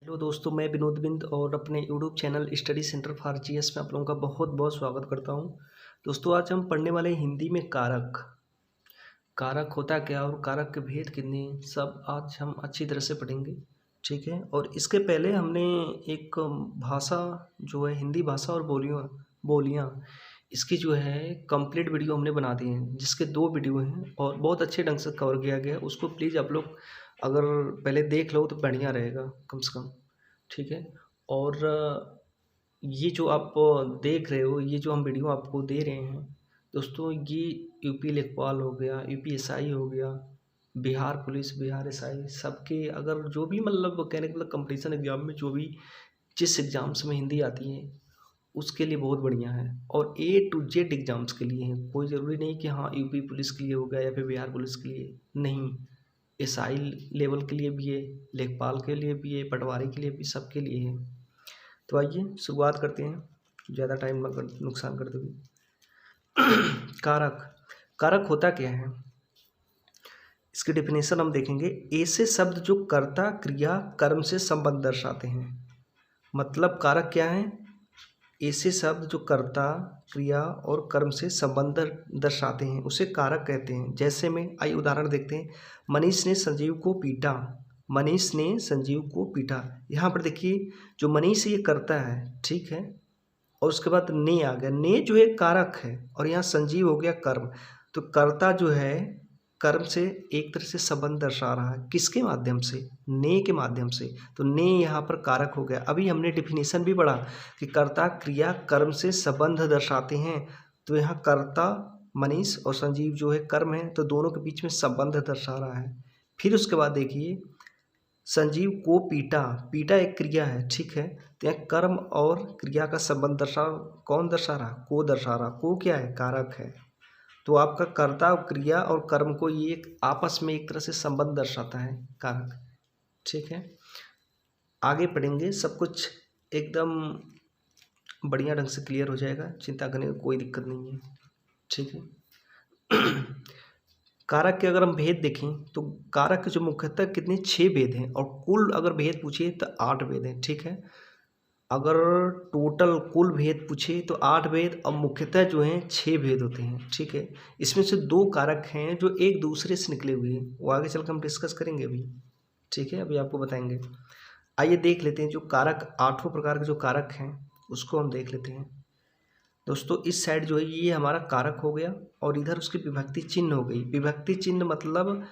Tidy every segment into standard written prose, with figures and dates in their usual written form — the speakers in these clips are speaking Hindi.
हेलो दोस्तों, मैं विनोद बिंद और अपने YouTube channel study centre for GS में आप लोगों का बहुत बहुत स्वागत करता हूं। दोस्तों, आज हम पढ़ने वाले हैं हिंदी में कारक। कारक होता क्या और कारक के भेद कितने, सब आज हम अच्छी तरह से पढ़ेंगे। ठीक है। और इसके पहले हमने एक भाषा जो है हिंदी भाषा और बोलियाँ इसकी जो है कंप्लीट वीडियो हमने बना दी हैं, जिसके 2 वीडियो हैं और बहुत अच्छे ढंग से कवर किया गया है। उसको प्लीज़ आप लोग अगर पहले देख लो तो बढ़िया रहेगा कम से कम। ठीक है। और ये जो आप देख रहे हो, ये जो हम वीडियो आपको दे रहे हैं दोस्तों, ये यूपी लेखपाल हो गया, यूपी एसआई हो गया, बिहार पुलिस, बिहार एसआई, सबके अगर जो भी मतलब कहने का मतलब कंपटीशन एग्जाम में जो भी जिस एग्ज़ाम्स में हिंदी आती है उसके लिए बहुत बढ़िया है। और ए टू जेड एग्ज़ाम्स के लिए है। कोई ज़रूरी नहीं कि हाँ यूपी पुलिस के लिए हो गया या फिर बिहार पुलिस के लिए, नहीं, एसआई लेवल के लिए भी है, लेखपाल के लिए भी है, पटवारी के लिए भी, सबके लिए है। तो आइए शुरुआत करते हैं, ज़्यादा टाइम नुकसान करते हुए। कारक। कारक होता क्या है, इसकी डेफिनेशन हम देखेंगे। ऐसे शब्द जो कर्ता, क्रिया, कर्म से संबंध दर्शाते हैं। मतलब कारक क्या है, ऐसे शब्द जो कर्ता, क्रिया और कर्म से संबंध दर्शाते हैं उसे कारक कहते हैं। जैसे में आइए उदाहरण देखते हैं। मनीष ने संजीव को पीटा। मनीष ने संजीव को पीटा। यहाँ पर देखिए, जो मनीष ये करता है, ठीक है, और उसके बाद ने आ गया। ने जो है कारक है और यहाँ संजीव हो गया कर्म। तो कर्ता जो है कर्म से एक तरह से संबंध दर्शा रहा है, किसके माध्यम से, ने के माध्यम से। तो ने यहाँ पर कारक हो गया। अभी हमने डिफिनीशन भी पढ़ा कि कर्ता, क्रिया, कर्म से संबंध दर्शाते हैं। तो यहाँ कर्ता मनीष और संजीव जो है कर्म है, तो दोनों के बीच में संबंध दर्शा रहा है। फिर उसके बाद देखिए, संजीव को पीटा। पीटा एक क्रिया है, ठीक है, तो यहाँ कर्म और क्रिया का संबंध कौन दर्शा रहा, को दर्शा रहा। को क्या है, कारक है। तो आपका कर्ता, क्रिया और कर्म को ये एक आपस में एक तरह से संबंध दर्शाता है, कारक। ठीक है, आगे पढ़ेंगे, सब कुछ एकदम बढ़िया ढंग से क्लियर हो जाएगा, चिंता करने की कोई दिक्कत नहीं है। ठीक है। कारक के अगर हम भेद देखें तो कारक के जो मुख्यतः कितने 6 भेद हैं, और कुल अगर भेद पूछे तो 8 भेद हैं। ठीक है, अगर टोटल कुल भेद पूछे तो 8 भेद, और मुख्यतः जो हैं 6 भेद होते हैं। ठीक है, इसमें से 2 कारक हैं जो एक दूसरे से निकले हुए हैं, वो आगे चलकर हम डिस्कस करेंगे अभी। ठीक है, अभी आपको बताएंगे। आइए देख लेते हैं जो कारक, 8 प्रकार के जो कारक हैं उसको हम देख लेते हैं। दोस्तों, इस साइड जो है ये हमारा कारक हो गया, और इधर उसकी विभक्ति चिन्ह हो गई। विभक्ति चिन्ह मतलब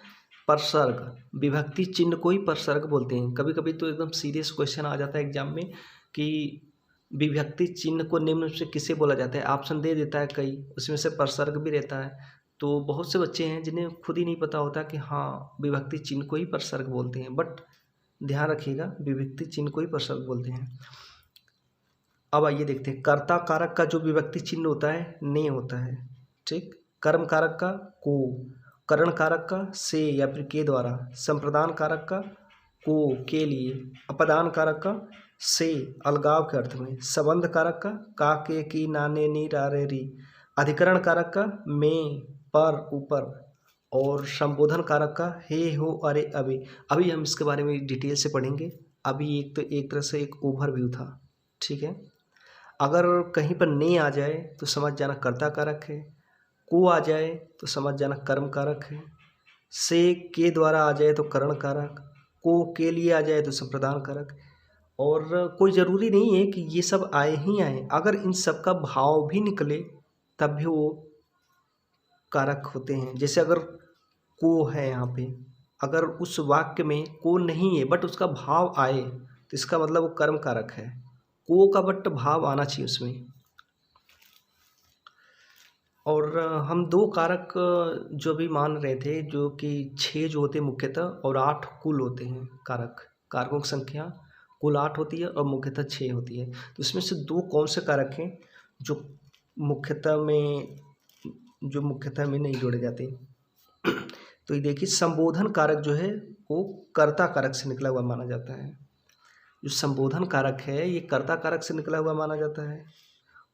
परसर्ग। विभक्ति चिन्ह को ही परसर्ग बोलते हैं। कभी कभी तो एकदम सीरियस क्वेश्चन आ जाता है एग्जाम में कि विभक्ति चिन्ह को निम्न से किसे बोला जाता है, ऑप्शन दे देता है कई, उसमें से परसर्ग भी रहता है। तो बहुत से बच्चे हैं जिन्हें खुद ही नहीं पता होता कि हाँ विभक्ति चिन्ह को ही परसर्ग बोलते हैं, बट ध्यान रखिएगा विभक्ति चिन्ह को ही परसर्ग बोलते हैं। अब आइए देखते हैं, कर्ता कारक का जो विभक्ति चिन्ह होता है ने होता है। ठीक, कर्म कारक का को, करण कारक का से या फिर के द्वारा, संप्रदान कारक का को के लिए, अपदान कारक का से अलगाव के अर्थ में, संबंध कारक का के की नाने नी रे री, अधिकरण कारक का में पर ऊपर, और संबोधन कारक का हे हो अरे अभी। अभी हम इसके बारे में डिटेल से पढ़ेंगे। अभी एक तो एक तरह से एक ओवरव्यू था। ठीक है, अगर कहीं पर ने आ जाए तो समझ जाना कर्ता कारक है, को आ जाए तो समझ जाना कर्म कारक है, से के द्वारा आ जाए तो करण कारक, को के लिए आ जाए तो संप्रदान कारक। और कोई ज़रूरी नहीं है कि ये सब आए ही आए, अगर इन सब का भाव भी निकले तब भी वो कारक होते हैं। जैसे अगर को है यहाँ पे, अगर उस वाक्य में को नहीं है बट उसका भाव आए तो इसका मतलब वो कर्म कारक है। को का बट भाव आना चाहिए उसमें। और हम 2 कारक जो भी मान रहे थे, जो कि 6 जो होते हैं मुख्यतः, और 8 कुल होते हैं कारक। कारकों की संख्या कुल 8 होती है और मुख्यतः 6 होती है। तो इसमें से 2 कौन से कारक हैं जो मुख्यतः में नहीं जोड़े जाते। तो ये देखिए, संबोधन कारक जो है वो कर्ता कारक से निकला हुआ माना जाता है। जो संबोधन कारक है ये कर्ता कारक से निकला हुआ माना जाता है।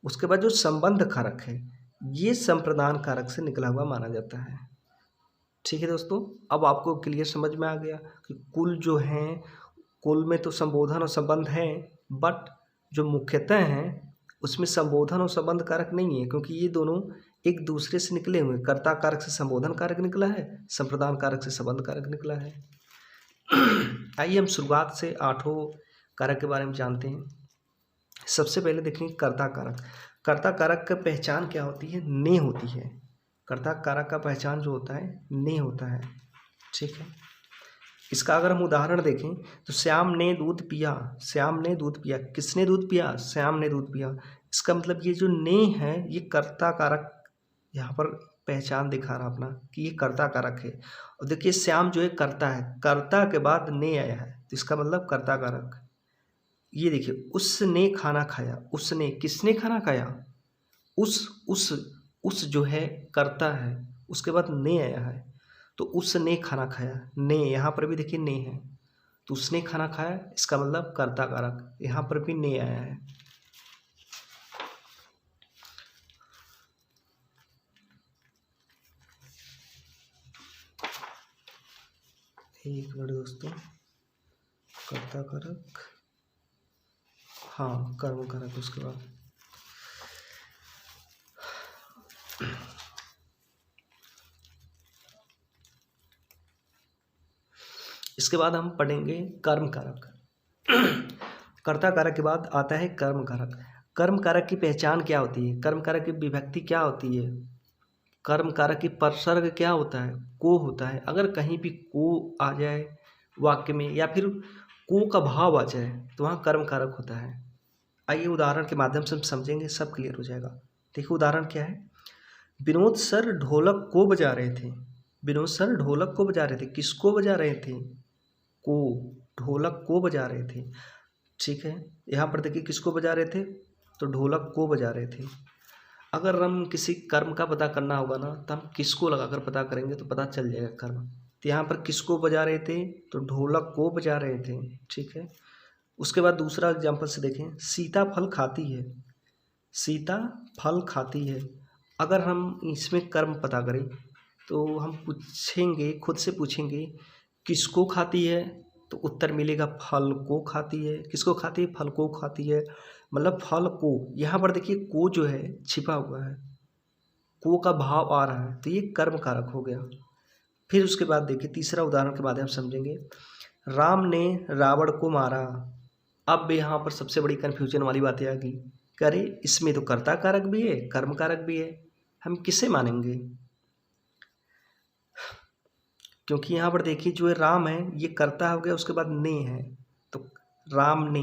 उसके बाद जो संबंध कारक है ये संप्रदान कारक से निकला हुआ माना जाता है। ठीक है दोस्तों, अब आपको क्लियर समझ में आ गया कि कुल जो हैं कुल में तो संबोधन और संबंध है, बट जो मुख्यतः हैं उसमें संबोधन और संबंध कारक नहीं है, क्योंकि ये दोनों एक दूसरे से निकले हुए। कर्ता कारक से संबोधन कारक निकला है, संप्रदान कारक से संबंध कारक निकला है। आइए हम शुरुआत से 8 कारक के बारे में जानते हैं। सबसे पहले देखेंगे कर्ता कारक। कर्ता कारक का पहचान क्या होती है? ने होती है। कर्ता कारक का पहचान जो होता है ने होता है, ठीक है। इसका अगर हम उदाहरण देखें तो श्याम ने दूध पिया। श्याम ने दूध पिया, किसने दूध पिया? श्याम ने दूध पिया। इसका मतलब ये जो ने है ये कर्ता कारक यहाँ पर पहचान दिखा रहा अपना कि ये कर्ता कारक है। और देखिए श्याम जो है कर्ता है, कर्ता के बाद ने आया है तो इसका मतलब कर्ता कारक। ये देखिए उसने खाना खाया, उसने, किसने खाना खाया? उस जो है कर्ता है, उसके बाद ने आया है तो उसने खाना खाया। ने यहाँ पर भी देखिए ने है तो उसने खाना खाया, इसका मतलब कर्ता कारक। यहाँ पर भी ने आया है। एक मिनट दोस्तों, कर्ता कारक, हाँ कर्म कारक उसके बाद। इसके बाद हम पढ़ेंगे कर्म कारक। कर्ता कारक के बाद आता है कर्म कारक। कर्म कारक की पहचान क्या होती है? कर्म कारक की विभक्ति क्या होती है? कर्म कारक की परसर्ग क्या होता है? को होता है। अगर कहीं भी को आ जाए वाक्य में या फिर को का भाव आ जाए तो वहाँ कर्म कारक होता है। आइए उदाहरण के माध्यम से हम समझेंगे, सब क्लियर हो जाएगा। देखिए उदाहरण क्या है। विनोद सर ढोलक को बजा रहे थे। विनोद सर ढोलक को बजा रहे थे, किसको बजा रहे थे? को, ढोलक को बजा रहे थे, ठीक है। यहाँ पर देखिए किसको बजा रहे थे? तो ढोलक को बजा रहे थे। अगर हम किसी कर्म का पता करना होगा ना तो हम किसको लगाकर पता करेंगे तो पता चल जाएगा कर्म। तो यहाँ पर किसको बजा रहे थे? तो ढोलक को बजा रहे थे, ठीक है। उसके बाद दूसरा एग्जाम्पल से देखें, सीता फल खाती है। सीता फल खाती है। अगर हम इसमें कर्म पता करें तो हम पूछेंगे, खुद से पूछेंगे किसको खाती है, तो उत्तर मिलेगा फल को खाती है। किसको खाती है? फल को खाती है, मतलब फल को। यहाँ पर देखिए को जो है छिपा हुआ है, को का भाव आ रहा है तो ये कर्म कारक हो गया। फिर उसके बाद देखिए तीसरा उदाहरण के माध्यम से समझेंगे। राम ने रावण को मारा। अब यहाँ पर सबसे बड़ी कन्फ्यूजन वाली बातें आ गई, करे इसमें तो कर्ता कारक भी है कर्म कारक भी है, हम किसे मानेंगे? क्योंकि यहाँ पर देखिए जो है राम है ये कर्ता हो गया, उसके बाद ने है तो राम ने,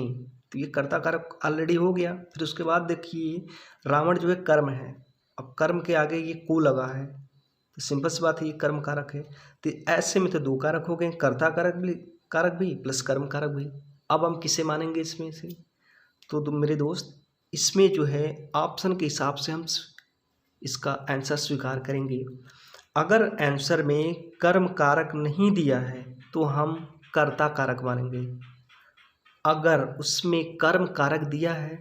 तो ये कर्ता कारक ऑलरेडी हो गया। फिर उसके बाद देखिए रावण जो है कर्म है, अब कर्म के आगे ये को लगा है तो सिंपल सी बात है ये कर्म कारक है। तो ऐसे में तो 2 कारक हो गए, कर्ता कारक भी प्लस कर्म कारक भी। अब हम किसे मानेंगे इसमें से? तो मेरे दोस्त इसमें जो है ऑप्शन के हिसाब से हम इसका आंसर स्वीकार करेंगे। अगर आंसर में कर्म कारक नहीं दिया है तो हम कर्ता कारक मानेंगे। अगर उसमें कर्म कारक दिया है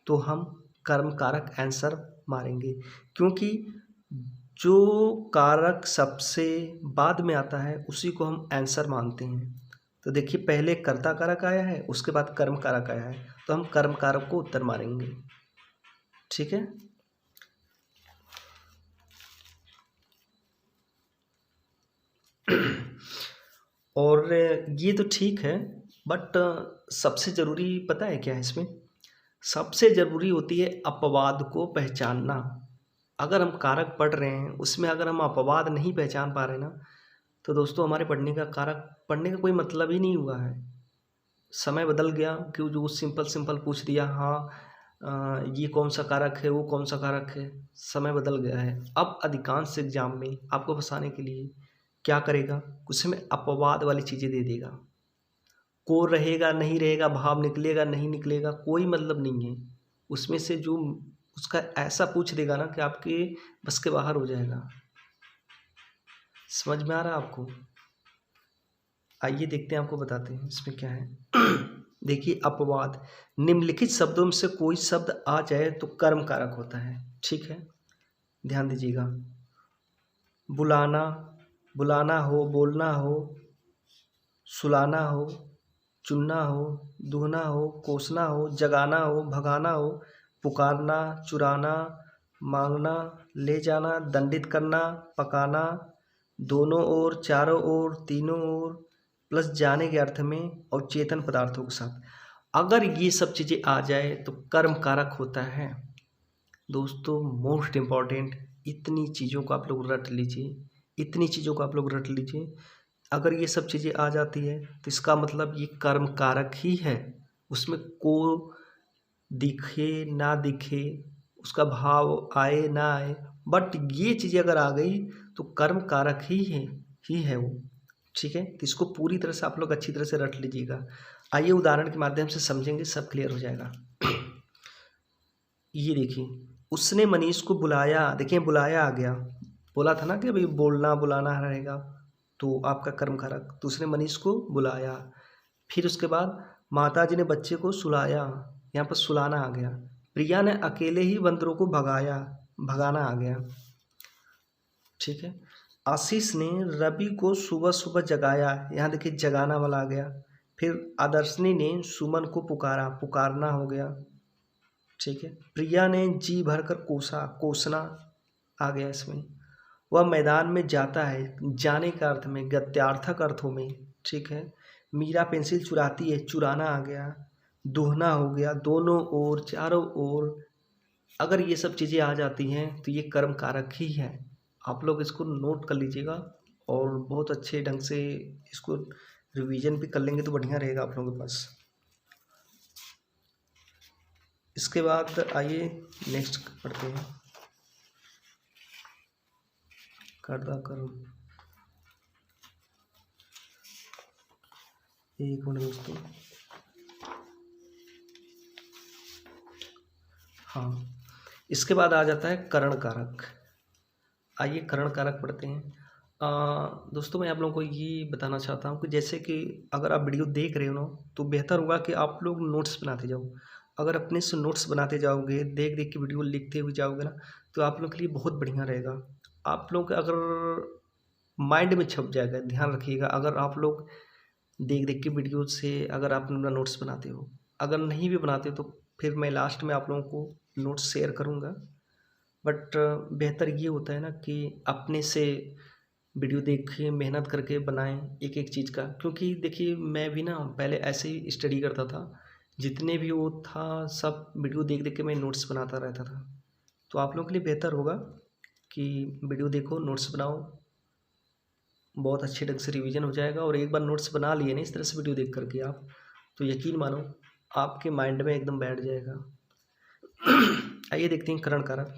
तो हम कर्म कारक आंसर मारेंगे, क्योंकि जो कारक सबसे बाद में आता है उसी को हम आंसर मानते हैं। तो देखिए पहले कर्ता कारक आया है, उसके बाद कर्म कारक आया है, तो हम कर्म कारक को उत्तर मारेंगे, ठीक है। और ये तो ठीक है, बट सबसे ज़रूरी पता है क्या है इसमें? सबसे ज़रूरी होती है अपवाद को पहचानना। अगर हम कारक पढ़ रहे हैं उसमें अगर हम अपवाद नहीं पहचान पा रहे ना तो दोस्तों हमारे पढ़ने का कोई मतलब ही नहीं हुआ है। समय बदल गया कि जो सिंपल पूछ दिया, हाँ ये कौन सा कारक है, वो कौन सा कारक है, समय बदल गया है। अब अधिकांश एग्जाम में आपको फंसाने के लिए क्या करेगा, कुछ में अपवाद वाली चीज़ें दे देगा। को रहेगा नहीं रहेगा, भाव निकलेगा नहीं निकलेगा, कोई मतलब नहीं है उसमें से। जो उसका ऐसा पूछ देगा ना कि आपके बस के बाहर हो जाएगा। समझ में आ रहा है आपको? आइए देखते हैं, आपको बताते हैं इसमें क्या है। देखिए अपवाद, निम्नलिखित शब्दों में से कोई शब्द आ जाए तो कर्म कारक होता है, ठीक है। ध्यान दीजिएगा, बुलाना, बुलाना हो, बोलना हो, सुलाना हो, चुनना हो, दूहना हो, कोसना हो, जगाना हो, भगाना हो, पुकारना, चुराना, मांगना, ले जाना, दंडित करना, पकाना, दोनों ओर, चारों ओर, तीनों ओर, प्लस जाने के अर्थ में और चेतन पदार्थों के साथ। अगर ये सब चीज़ें आ जाए तो कर्म कारक होता है। दोस्तों मोस्ट इम्पॉर्टेंट, इतनी चीज़ों को आप लोग रट लीजिए, इतनी चीज़ों को आप लोग रट लीजिए। अगर ये सब चीज़ें आ जाती है तो इसका मतलब ये कर्म कारक ही है। उसमें को दिखे ना दिखे, उसका भाव आए ना आए, बट ये चीज़ें अगर आ गई तो कर्म कारक ही है वो। ठीक है, तो इसको पूरी तरह से आप लोग अच्छी तरह से रट लीजिएगा। आइए उदाहरण के माध्यम से समझेंगे, सब क्लियर हो जाएगा। ये देखिए, उसने मनीष को बुलाया, देखिए बुलाया आ गया, बोला था ना कि अभी बोलना बुलाना रहेगा, तो आपका कर्म कारक। तो उसने मनीष को बुलाया, फिर उसके बाद माता जी ने बच्चे को सुलाया, यहाँ पर सुलाना आ गया। प्रिया ने अकेले ही बंदरों को भगाया, भगाना आ गया। ठीक है, आशीष ने रवि को सुबह सुबह जगाया, यहाँ देखिए जगाना वाला आ गया। फिर आदर्शनी ने सुमन को पुकारा, पुकारना हो गया। ठीक है, प्रिया ने जी भरकर कोसा, कोसना आ गया इसमें। वह मैदान में जाता है, जाने का अर्थ में, गद्यार्थक अर्थों में। ठीक है, मीरा पेंसिल चुराती है, चुराना आ गया। दोहना हो गया, दोनों ओर, चारों ओर। अगर ये सब चीज़ें आ जाती हैं तो ये कर्म कारक ही है। आप लोग इसको नोट कर लीजिएगा और बहुत अच्छे ढंग से इसको रिवीजन भी कर लेंगे तो बढ़िया रहेगा आप लोगों के पास। इसके बाद आइए नेक्स्ट पढ़ते हैं। कर्ता कर्म, एक मिनट दोस्तों। हाँ, इसके बाद आ जाता है करण कारक। आइए करण कारक पढ़ते हैं। दोस्तों मैं आप लोगों को ये बताना चाहता हूँ कि जैसे कि अगर आप वीडियो देख रहे हो ना तो बेहतर होगा कि आप लोग नोट्स बनाते जाओ। अगर अपने से नोट्स बनाते जाओगे, देख देख के वीडियो लिखते हुए जाओगे ना, तो आप लोग के लिए बहुत बढ़िया रहेगा। आप लोग अगर माइंड में छप जाएगा, ध्यान रखिएगा। अगर आप लोग देख देख के वीडियो से अगर आप अपना नोट्स बनाते हो, अगर नहीं भी बनाते हो तो फिर मैं लास्ट में आप लोगों को नोट्स शेयर करूँगा। बट बेहतर ये होता है ना कि अपने से वीडियो देखिए, मेहनत करके बनाएं एक एक चीज़ का। क्योंकि देखिए मैं भी ना पहले ऐसे ही स्टडी करता था, जितने भी वो था सब वीडियो देख देख के मैं नोट्स बनाता रहता था। तो आप लोगों के लिए बेहतर होगा कि वीडियो देखो, नोट्स बनाओ, बहुत अच्छे ढंग से रिवीजन हो जाएगा। और एक बार नोट्स बना लिए ना इस तरह से वीडियो देख करके आप, तो यकीन मानो आपके माइंड में एकदम बैठ जाएगा। आइए देखते हैं करण कारक।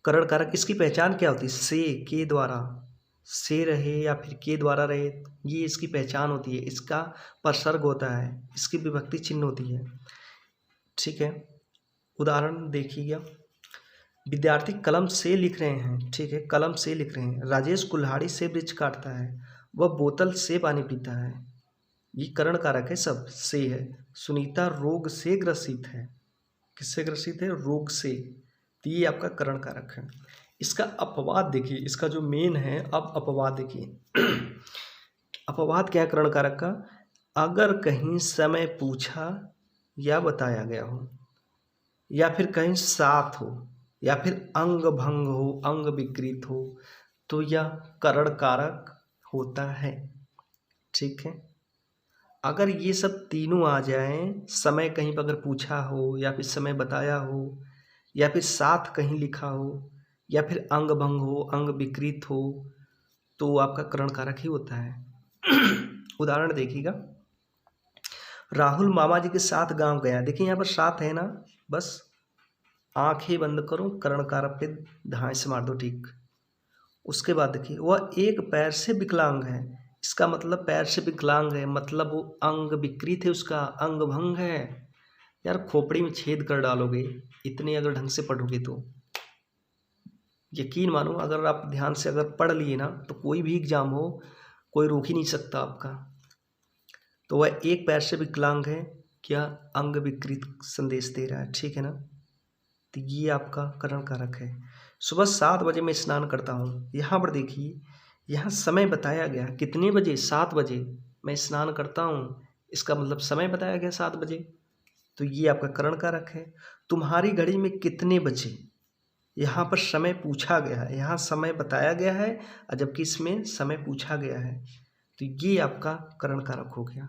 करण कारक इसकी पहचान क्या होती है? से, के द्वारा, से रहे या फिर के द्वारा रहे, ये इसकी पहचान होती है। इसका परसर्ग होता है, इसकी विभक्ति चिन्ह होती है। ठीक है, उदाहरण देखिएगा। विद्यार्थी कलम से लिख रहे हैं। ठीक है, कलम से लिख रहे हैं। राजेश कुल्हाड़ी से वृक्ष काटता है, वह बोतल से पानी पीता है। ये करण कारक है, सब से है। सुनीता रोग से ग्रसित है, किससे ग्रसित है? रोग से। तो ये आपका करण कारक है। इसका अपवाद देखिए, इसका जो मेन है, अब अपवाद देखिए। अपवाद क्या है करण कारक का? अगर कहीं समय पूछा या बताया गया हो, या फिर कहीं साथ हो, या फिर अंग भंग हो, अंग विकृत हो, तो यह करण कारक होता है। ठीक है, अगर ये सब तीनों आ जाएं, समय कहीं पर अगर पूछा हो, या फिर समय बताया हो, या फिर साथ कहीं लिखा हो, या फिर अंग भंग हो, अंग विकृत हो, तो आपका करण कारक ही होता है। उदाहरण देखिएगा। राहुल मामा जी के साथ गांव गया। देखिए यहाँ पर साथ है ना, बस आंखें बंद करो, करण कारक पे ध्यान से मार दो। ठीक, उसके बाद देखिए वह एक पैर से विकलांग है। इसका मतलब पैर से विकलांग है, मतलब वो अंग विकृत है, उसका अंग भंग है। यार खोपड़ी में छेद कर डालोगे इतने अगर ढंग से पढ़ोगे तो। यकीन मानो अगर आप ध्यान से अगर पढ़ लिए ना तो कोई भी एग्जाम हो, कोई रोक ही नहीं सकता आपका। तो वह एक पैर से विकलांग है, क्या अंग विकृत संदेश दे रहा है। ठीक है ना, तो ये आपका करण कारक है। सुबह 7 बजे मैं स्नान करता हूँ। यहाँ पर देखिए, यहाँ समय बताया गया कितने बजे? 7 बजे। मैं स्नान करता हूँ, इसका मतलब समय बताया गया 7 बजे, तो ये आपका करण कारक है। तुम्हारी घड़ी में कितने बजे, यहाँ पर समय पूछा गया है, यहाँ समय बताया गया है और जबकि इसमें समय पूछा गया है, तो ये आपका करण कारक हो गया।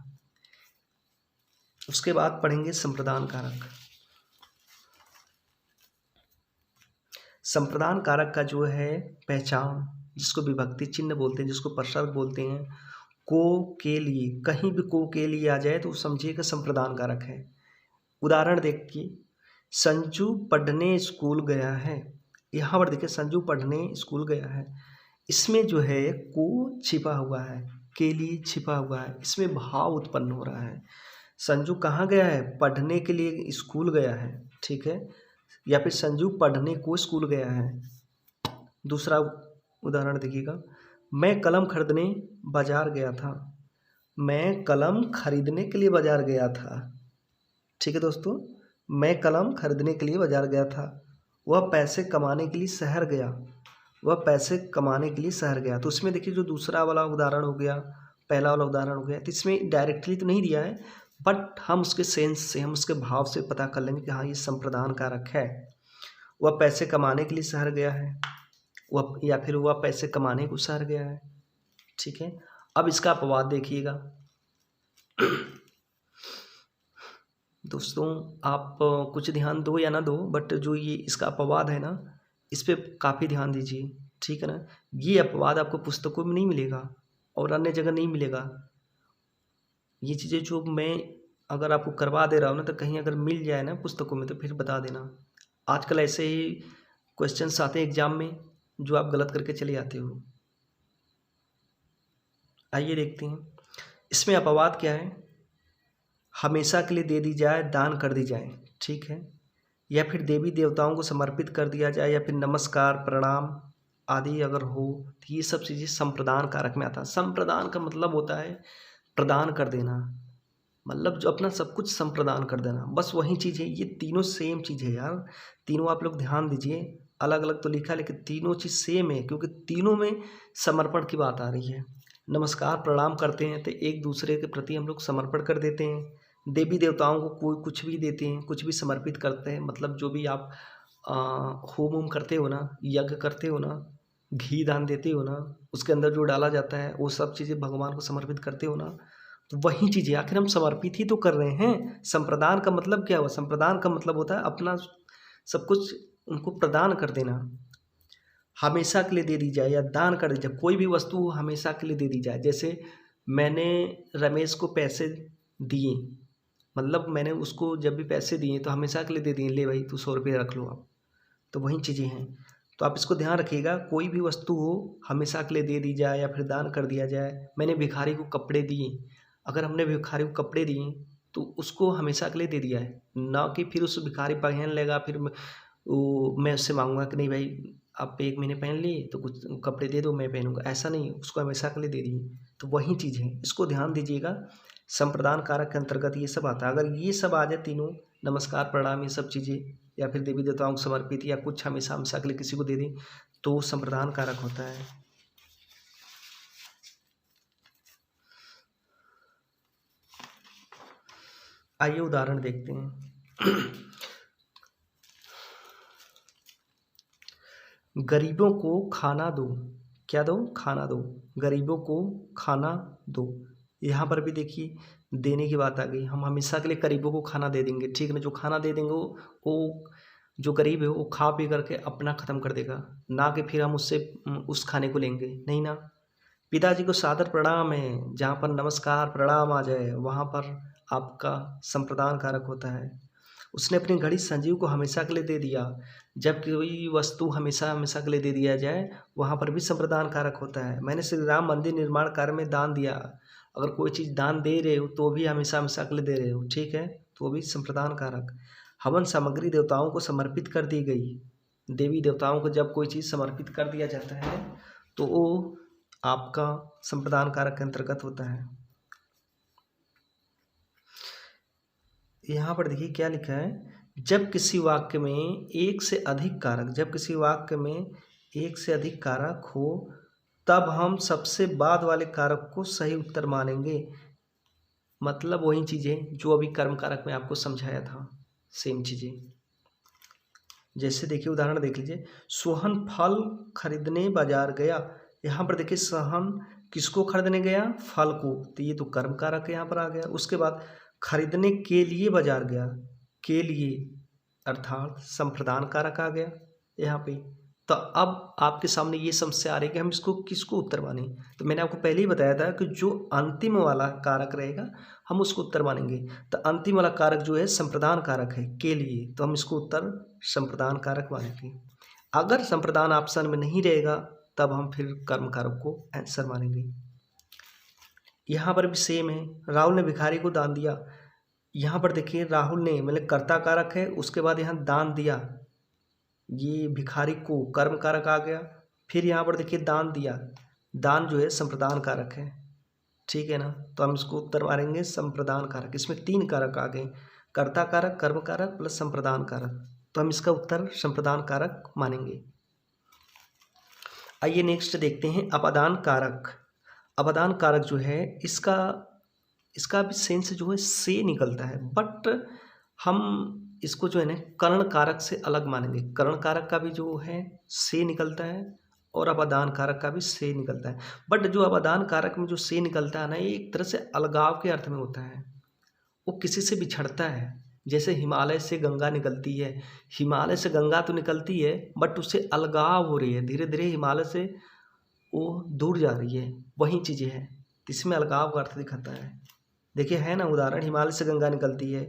उसके बाद पढ़ेंगे संप्रदान कारक। संप्रदान कारक का जो है पहचान, जिसको विभक्ति चिन्ह बोलते हैं, जिसको प्रसर्ग बोलते हैं, को के लिए, कहीं भी को के लिए आ जाए तो समझिएगा संप्रदान कारक है। उदाहरण देखिए, संजू पढ़ने स्कूल गया है, यहाँ पर देखिए संजू पढ़ने स्कूल गया है, इसमें जो है को छिपा हुआ है, के लिए छिपा हुआ है, इसमें भाव उत्पन्न हो रहा है। संजू कहाँ गया है, पढ़ने के लिए स्कूल गया है, ठीक है, या फिर संजू पढ़ने को स्कूल गया है। दूसरा उदाहरण देखिएगा, मैं कलम खरीदने बाजार गया था, मैं कलम खरीदने के लिए बाजार गया था, ठीक है दोस्तों, मैं कलम खरीदने के लिए बाजार गया था। वह पैसे कमाने के लिए शहर गया, वह पैसे कमाने के लिए शहर गया। तो उसमें देखिए जो दूसरा वाला उदाहरण हो गया, पहला वाला उदाहरण हो गया, तो इसमें डायरेक्टली तो नहीं दिया है, बट हम उसके सेंस से, हम उसके भाव से पता कर लेंगे कि हाँ ये संप्रदान कारक है। वह पैसे कमाने के लिए शहर गया है, वह, या फिर वह पैसे कमाने को शहर गया है, ठीक है। अब इसका अपवाद देखिएगा दोस्तों, आप कुछ ध्यान दो या ना दो, बट जो ये इसका अपवाद है ना, इस पर काफ़ी ध्यान दीजिए, ठीक है ना। ये अपवाद आपको पुस्तकों में नहीं मिलेगा और अन्य जगह नहीं मिलेगा। ये चीज़ें जो मैं अगर आपको करवा दे रहा हूँ ना, तो कहीं अगर मिल जाए ना पुस्तकों में तो फिर बता देना। आजकल ऐसे ही क्वेश्चंस आते हैं एग्जाम में जो आप गलत करके चले आते हो। आइए देखते हैं इसमें अपवाद क्या है। हमेशा के लिए दे दी जाए, दान कर दी जाए, ठीक है, या फिर देवी देवताओं को समर्पित कर दिया जाए, या फिर नमस्कार प्रणाम आदि अगर हो, तो ये सब चीज़ें संप्रदान कारक में आता है। संप्रदान का मतलब होता है प्रदान कर देना, मतलब जो अपना सब कुछ संप्रदान कर देना, बस वही चीज़ है। ये तीनों सेम चीज़ है यार, तीनों आप लोग ध्यान दीजिए, अलग अलग तो लिखा है लेकिन तीनों चीज़ सेम है, क्योंकि तीनों में समर्पण की बात आ रही है। नमस्कार प्रणाम करते हैं तो एक दूसरे के प्रति हम लोग समर्पण कर देते हैं। देवी देवताओं को कोई कुछ भी देते हैं, कुछ भी समर्पित करते हैं, मतलब जो भी आप होम वोम करते हो ना, यज्ञ करते हो ना, घी दान देते हो ना, उसके अंदर जो डाला जाता है वो सब चीज़ें भगवान को समर्पित करते हो ना, तो वही चीज़ें आखिर हम समर्पित ही तो कर रहे हैं। संप्रदान का मतलब क्या हुआ, संप्रदान का मतलब होता है अपना सब कुछ उनको प्रदान कर देना। हमेशा के लिए दे दी जाए या दान कर दी जाए, कोई भी वस्तु हमेशा के लिए दे दी जाए। जैसे मैंने रमेश को पैसे दिए, मतलब मैंने उसको जब भी पैसे दिए तो हमेशा के लिए दे दिए, ले भाई तू 100 रुपये रख लो आप, तो वही चीज़ें हैं। तो आप इसको ध्यान रखिएगा, कोई भी वस्तु हो हमेशा के लिए दे दी जाए या फिर दान कर दिया जाए। मैंने भिखारी को कपड़े दिए, अगर हमने भिखारी को कपड़े दिए तो उसको हमेशा के लिए दे दिया है, ना कि फिर उस भिखारी पहन लेगा फिर मैं उससे मांगूंगा कि नहीं भाई आप 1 महीने पहन लिए तो कुछ कपड़े दे दो मैं पहनूंगा, ऐसा नहीं, उसको हमेशा के लिए दे दिए। तो वही चीज़ है, इसको ध्यान दीजिएगा। संप्रदान कारक के अंतर्गत ये सब आता है। अगर ये सब आ जाए तीनों, नमस्कार प्रणाम, ये सब चीज़ें, या फिर देवी देवताओं को समर्पित या कुछ हमेशा हमेशा के लिए किसी को दे दें, तो संप्रदान कारक होता है। आइए उदाहरण देखते हैं। गरीबों को खाना दो, क्या दो, खाना दो, गरीबों को खाना दो। यहाँ पर भी देखिए देने की बात आ गई, हम हमेशा के लिए गरीबों को खाना दे देंगे, ठीक है ना। जो खाना दे देंगे वो जो गरीब है वो खा पी करके अपना ख़त्म कर देगा, ना कि फिर हम उससे उस खाने को लेंगे, नहीं ना। पिताजी को सादर प्रणाम है, जहाँ पर नमस्कार प्रणाम आ जाए वहाँ पर आपका संप्रदान कारक होता है। उसने अपनी घड़ी संजीव को हमेशा के लिए दे दिया, जब कोई वस्तु हमेशा हमेशा के लिए दे दिया जाए वहाँ पर भी संप्रदान कारक होता है। मैंने श्री राम मंदिर निर्माण कार्य में दान दिया, अगर कोई चीज़ दान दे रहे हो तो भी हमेशा हमेशा के लिए दे रहे हो, ठीक है, तो भी संप्रदान कारक। हवन सामग्री देवताओं को समर्पित कर दी गई, देवी देवताओं को जब कोई चीज़ समर्पित कर दिया जाता है तो वो आपका संप्रदान कारक के अंतर्गत होता है। यहाँ पर देखिए क्या लिखा है, जब किसी वाक्य में एक से अधिक कारक, जब किसी वाक्य में एक से अधिक कारक हो तब हम सबसे बाद वाले कारक को सही उत्तर मानेंगे। मतलब वही चीज़ें जो अभी कर्म कारक में आपको समझाया था, सेम चीज़ें। जैसे देखिए उदाहरण देख लीजिए, सोहन फल खरीदने बाजार गया। यहाँ पर देखिए सोहन किसको खरीदने गया? फल को, तो ये तो कर्म कारक यहाँ पर आ गया। उसके बाद खरीदने के लिए बाजार गया, के लिए अर्थात संप्रदान कारक आ गया यहाँ पे। तो अब आपके सामने ये समस्या आ रही है कि हम इसको किसको उत्तर माने। तो मैंने आपको पहले ही बताया था कि जो अंतिम वाला कारक रहेगा हम उसको उत्तर मानेंगे। तो अंतिम वाला कारक जो है संप्रदान कारक है के लिए, तो हम इसको उत्तर संप्रदान कारक मानेंगे। अगर संप्रदान ऑप्शन में नहीं रहेगा तब हम फिर कर्म कारक को आंसर मानेंगे। यहाँ पर भी सेम है, राहुल ने भिखारी को दान दिया। यहाँ पर देखिए राहुल ने मतलब कर्ता कारक है, उसके बाद यहाँ दान दिया, ये भिखारी को कर्म कारक आ गया। फिर यहाँ पर देखिए दान दिया, दान जो है संप्रदान कारक है, ठीक है ना। तो हम इसको उत्तर मारेंगे संप्रदान कारक। इसमें 3 कारक आ गए, कर्ता कारक, कर्म कारक प्लस संप्रदान कारक, तो हम इसका उत्तर संप्रदान कारक मानेंगे। आइए नेक्स्ट देखते हैं अपादान कारक। अपादान कारक जो है इसका भी सेंस जो है से निकलता है, बट हम इसको जो है ना कर्ण कारक से अलग मानेंगे। कर्ण कारक का भी जो है से निकलता है और अपादान कारक का भी से निकलता है, बट जो अपादान कारक में जो से निकलता है ना, ये एक तरह से अलगाव के अर्थ में होता है। वो किसी से बिछड़ता है, जैसे हिमालय से गंगा निकलती है। हिमालय से गंगा तो निकलती है बट उससे अलगाव हो रही है, धीरे धीरे हिमालय से वो दूर जा रही है, वही चीज़ें हैं। इसमें अलगाव का अर्थ दिखाता है। देखिए है ना उदाहरण, हिमालय से गंगा निकलती है,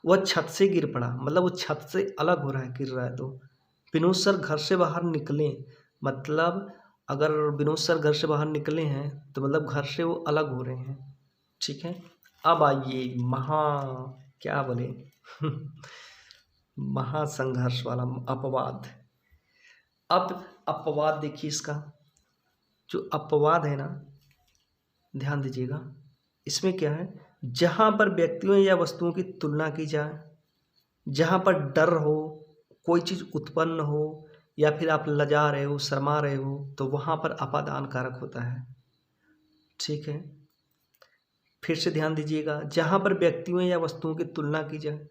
वह छत से गिर पड़ा, मतलब वो छत से अलग हो रहा है, गिर रहा है। तो विनोद सर घर से बाहर निकले, मतलब अगर विनोद सर घर से बाहर निकले हैं तो मतलब घर से वो अलग हो रहे हैं, ठीक है। अब आइए क्या बोले महासंघर्ष वाला अपवाद। अब अपवाद देखिए, इसका जो अपवाद है ना, ध्यान दीजिएगा, इसमें क्या है, जहाँ पर व्यक्तियों या वस्तुओं की तुलना की जाए, जहाँ पर डर हो, कोई चीज़ उत्पन्न हो, या फिर आप लजा रहे हो, शर्मा रहे हो, तो वहाँ पर अपादान कारक होता है, ठीक है। फिर से ध्यान दीजिएगा, जहाँ पर व्यक्तियों या वस्तुओं की तुलना की जाए,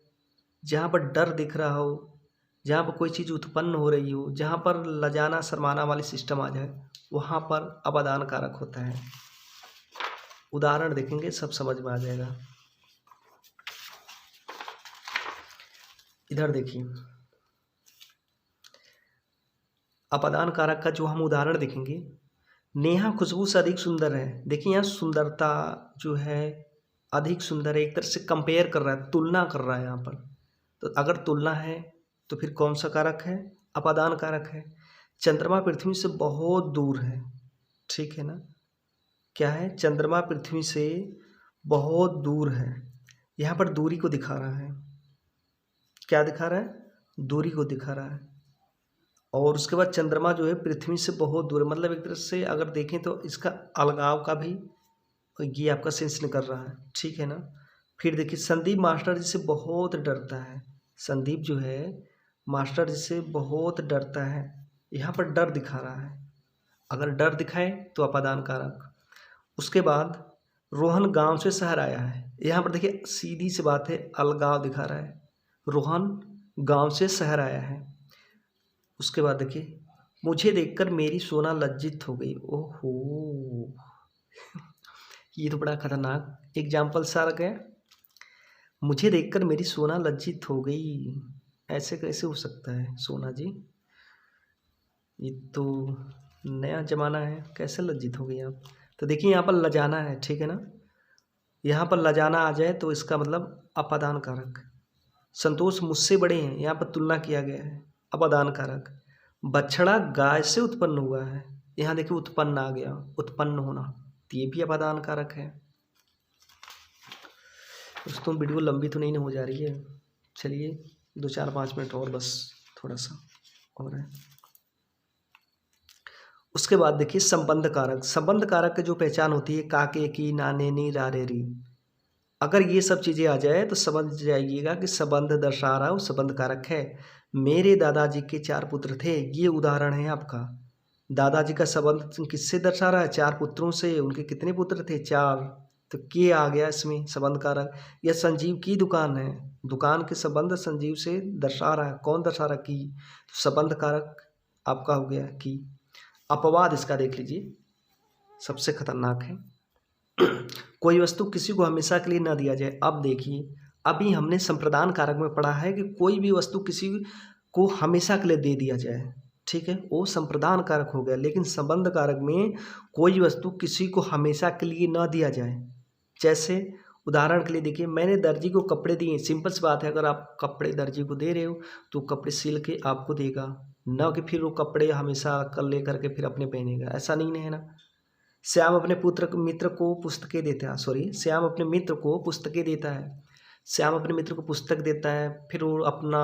जहाँ पर डर दिख रहा हो, जहाँ पर कोई चीज़ उत्पन्न हो रही हो, जहाँ पर लजाना शर्माना वाली सिस्टम आ जाए, वहाँ पर अपादान कारक होता है। उदाहरण देखेंगे सब समझ में आ जाएगा। इधर देखिए अपादान कारक का जो हम उदाहरण देखेंगे, नेहा खुशबू से अधिक सुंदर है। देखिए यहाँ सुंदरता जो है अधिक सुंदर है, एक तरह से कंपेयर कर रहा है, तुलना कर रहा है यहाँ पर। तो अगर तुलना है तो फिर कौन सा कारक है? अपादान कारक है। चंद्रमा पृथ्वी से बहुत दूर है, ठीक है ना। क्या है? चंद्रमा पृथ्वी से बहुत दूर है, यहाँ पर दूरी को दिखा रहा है। क्या दिखा रहा है? दूरी को दिखा रहा है। और उसके बाद चंद्रमा जो है पृथ्वी से बहुत दूर है, मतलब एक तरह से अगर देखें तो इसका अलगाव का भी ये आपका सेंस निकल रहा है, ठीक है ना। फिर देखिए संदीप मास्टर जी से बहुत डरता है। संदीप जो है मास्टर जी से बहुत डरता है, यहाँ पर डर दिखा रहा है। अगर डर दिखाए तो अपादान कारक। उसके बाद रोहन गांव से शहर आया है, यहाँ पर देखिए सीधी सी बात है, अलगाव दिखा रहा है। रोहन गांव से शहर आया है। उसके बाद देखिए मुझे देखकर मेरी सोना लज्जित हो गई। ओहो ये तो बड़ा खतरनाक एग्जाम्पल सा आ गया। मुझे देखकर मेरी सोना लज्जित हो गई, ऐसे कैसे हो सकता है सोना जी? ये तो नया ज़माना है, कैसे लज्जित हो गई आप? तो देखिए यहाँ पर लजाना है, ठीक है ना। यहाँ पर लजाना आ जाए तो इसका मतलब अपादान कारक। संतोष मुझसे बड़े हैं, यहाँ पर तुलना किया गया है, अपादान कारक। बछड़ा गाय से उत्पन्न हुआ है, यहाँ देखिए उत्पन्न आ गया, उत्पन्न होना, तो ये भी अपादान कारक है। दोस्तों वीडियो लंबी तो नहीं हो जा रही है, चलिए 2-4-5 मिनट और बस, थोड़ा सा और है। उसके बाद देखिए संबंध कारक। संबंध कारक की जो पहचान होती है, काके की, नाने नी, रारे री, अगर ये सब चीज़ें आ जाए तो समझ जाइएगा कि संबंध दर्शा रहा है, वो संबंध कारक है। मेरे दादाजी के 4 पुत्र थे, ये उदाहरण है आपका। दादाजी का संबंध किससे दर्शा रहा है? 4 पुत्रों से। उनके कितने पुत्र थे? 4। तो के आ गया इसमें संबंध कारक। यह संजीव की दुकान है, दुकान के संबंध संजीव से दर्शा रहा है। कौन दर्शा रहा? की। तो संबंध कारक आपका हो गया की। अपवाद इसका देख लीजिए, सबसे खतरनाक है। कोई वस्तु किसी को हमेशा के लिए न दिया जाए। अब देखिए, अभी हमने संप्रदान कारक में पढ़ा है कि कोई भी वस्तु किसी को हमेशा के लिए दे दिया जाए, ठीक है, वो संप्रदान कारक हो गया। लेकिन संबंध कारक में कोई वस्तु किसी को हमेशा के लिए न दिया जाए। जैसे उदाहरण के लिए देखिए, मैंने दर्जी को कपड़े दिए। सिंपल सी बात है, अगर आप कपड़े दर्जी को दे रहे हो तो कपड़े सिल के आपको देगा, न कि फिर वो कपड़े हमेशा कल ले करके फिर अपने पहनेगा। ऐसा नहीं है ना। श्याम अपने मित्र को पुस्तकें देता है, श्याम अपने मित्र को पुस्तकें देता है। श्याम अपने मित्र को पुस्तक देता है, फिर वो अपना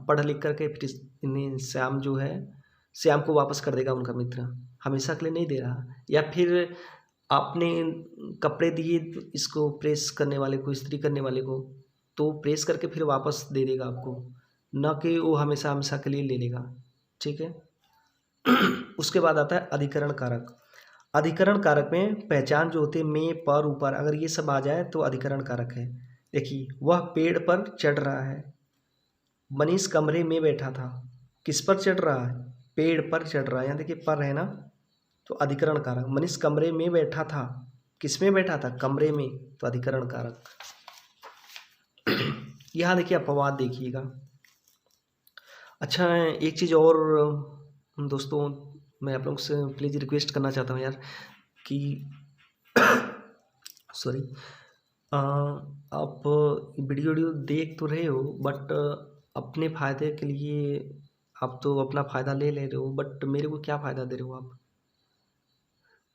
पढ़ लिख करके फिर इन्हें श्याम जो है श्याम को वापस कर देगा उनका मित्र, हमेशा के लिए नहीं दे रहा। या फिर आपने कपड़े दिए इसको प्रेस करने वाले को, इस्त्री करने वाले को, तो प्रेस करके फिर वापस दे देगा आपको, न कि वो हमेशा हमेशा के लिए ले लेगा, ठीक है। उसके बाद आता है अधिकरण कारक। अधिकरण कारक में पहचान जो होती है में, पर, ऊपर, अगर ये सब आ जाए तो अधिकरण कारक है। देखिए, वह पेड़ पर चढ़ रहा है। मनीष कमरे में बैठा था। किस पर चढ़ रहा है? पेड़ पर चढ़ रहा है। यहाँ देखिए पर है ना, तो अधिकरण कारक। मनीष कमरे में बैठा था। किस में बैठा था? कमरे में, तो अधिकरण कारक। यहाँ देखिए अपवाद देखिएगा। अच्छा, एक चीज़ और दोस्तों, मैं आप लोगों से प्लीज़ रिक्वेस्ट करना चाहता हूँ यार कि सॉरी, आप वीडियो देख तो रहे हो, बट अपने फ़ायदे के लिए आप तो अपना फ़ायदा ले रहे हो, बट मेरे को क्या फ़ायदा दे रहे हो आप?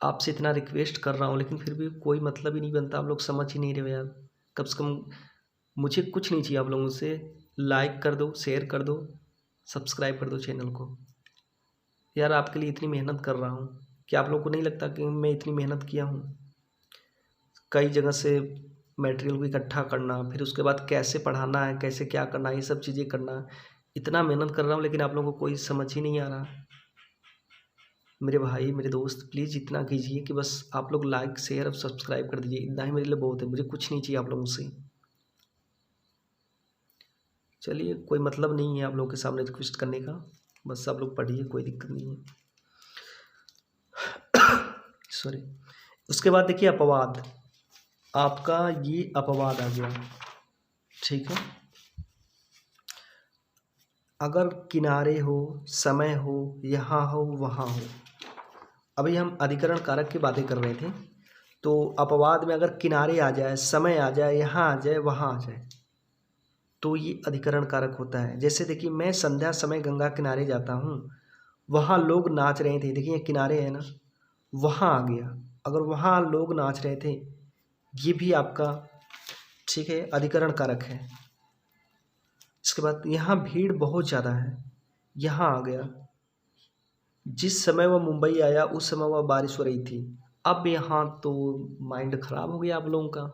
आपसे इतना रिक्वेस्ट कर रहा हूँ लेकिन फिर भी कोई मतलब ही नहीं बनता। आप लोग समझ ही नहीं रहे हो यार। कम से कम मुझे कुछ नहीं चाहिए आप लोगों से, लाइक कर दो, शेयर कर दो, सब्सक्राइब कर दो चैनल को। यार आपके लिए इतनी मेहनत कर रहा हूँ, क्या आप लोगों को नहीं लगता कि मैं इतनी मेहनत किया हूँ? कई जगह से मटेरियल को इकट्ठा करना, फिर उसके बाद कैसे पढ़ाना है, कैसे क्या करना है, ये सब चीज़ें करना, इतना मेहनत कर रहा हूँ लेकिन आप लोगों को कोई समझ ही नहीं आ रहा। मेरे भाई, मेरे दोस्त, प्लीज़ इतना कीजिए कि बस आप लोग लाइक, शेयर और सब्सक्राइब कर दीजिए। इतना ही मेरे लिए बहुत है, मुझे कुछ नहीं चाहिए आप लोगों से। चलिए, कोई मतलब नहीं है आप लोगों के सामने रिक्वेस्ट करने का, बस आप लोग पढ़िए, कोई दिक्कत नहीं है। सॉरी। उसके बाद देखिए अपवाद। आपका ये अपवाद आ गया, ठीक है। अगर किनारे हो, समय हो, यहाँ हो, वहाँ हो। अभी हम अधिकरण कारक की बातें कर रहे थे, तो अपवाद में अगर किनारे आ जाए, समय आ जाए, यहाँ आ जाए, वहाँ आ जाए, तो ये अधिकरण कारक होता है। जैसे देखिए, मैं संध्या समय गंगा किनारे जाता हूँ, वहाँ लोग नाच रहे थे। देखिए किनारे है ना, वहाँ आ गया। अगर वहाँ लोग नाच रहे थे, ये भी आपका, ठीक है, अधिकरण कारक है। इसके बाद यहाँ भीड़ बहुत ज़्यादा है, यहाँ आ गया। जिस समय वह मुंबई आया उस समय वह बारिश हो रही थी। अब यहाँ तो माइंड ख़राब हो गया आप लोगों का।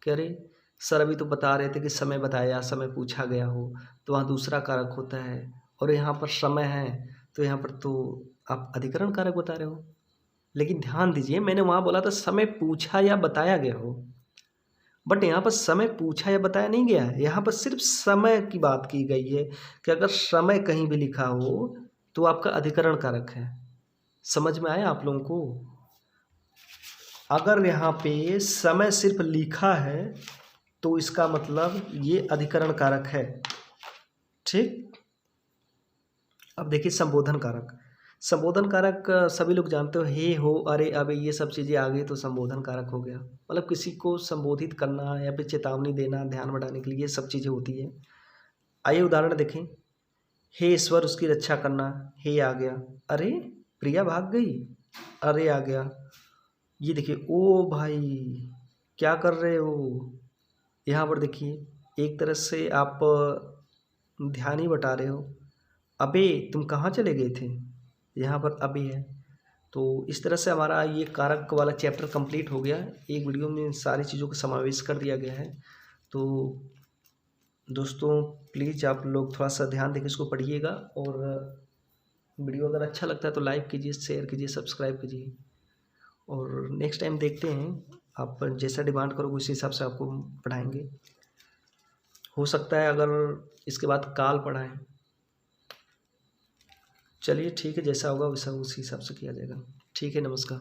कह रहे सर अभी तो बता रहे थे कि समय बताया, समय पूछा गया हो, तो वहाँ दूसरा कारक होता है, और यहाँ पर समय है तो यहाँ पर तो आप अधिकरण कारक बता रहे हो। लेकिन ध्यान दीजिए, मैंने वहाँ बोला था समय पूछा या बताया गया हो, बट यहाँ पर समय पूछा या बताया नहीं गया है। यहाँ पर सिर्फ समय की बात की गई है कि अगर समय कहीं भी लिखा हो तो आपका अधिकरण कारक है। समझ में आया आप लोगों को? अगर यहाँ पे समय सिर्फ लिखा है तो इसका मतलब ये अधिकरण कारक है, ठीक। अब देखिए संबोधन कारक। संबोधन कारक सभी लोग जानते हो, हे, हो, अरे, अबे, ये सब चीज़ें आ गई तो संबोधन कारक हो गया। मतलब किसी को संबोधित करना या फिर चेतावनी देना, ध्यान बढ़ाने के लिए ये सब चीज़ें होती है। आइए उदाहरण देखें। हे ईश्वर, उसकी रक्षा करना, हे आ गया। अरे, प्रिया भाग गई, अरे आ गया। ये देखिए, ओ भाई क्या कर रहे हो? यहाँ पर देखिए, एक तरह से आप ध्यान ही बटा रहे हो। अबे तुम कहाँ चले गए थे? यहाँ पर अबे है। तो इस तरह से हमारा ये कारक वाला चैप्टर कंप्लीट हो गया। एक वीडियो में सारी चीज़ों का समावेश कर दिया गया है। तो दोस्तों प्लीज़ आप लोग थोड़ा सा ध्यान देकर इसको पढ़िएगा, और वीडियो अगर अच्छा लगता है तो लाइक कीजिए, शेयर कीजिए, सब्सक्राइब कीजिए, और नेक्स्ट टाइम देखते हैं आप जैसा डिमांड करोगे उसी हिसाब से आपको पढ़ाएंगे। हो सकता है अगर इसके बाद काल पढ़ाएं। चलिए ठीक है, जैसा होगा वैसा उसी हिसाब से किया जाएगा। ठीक है, नमस्कार।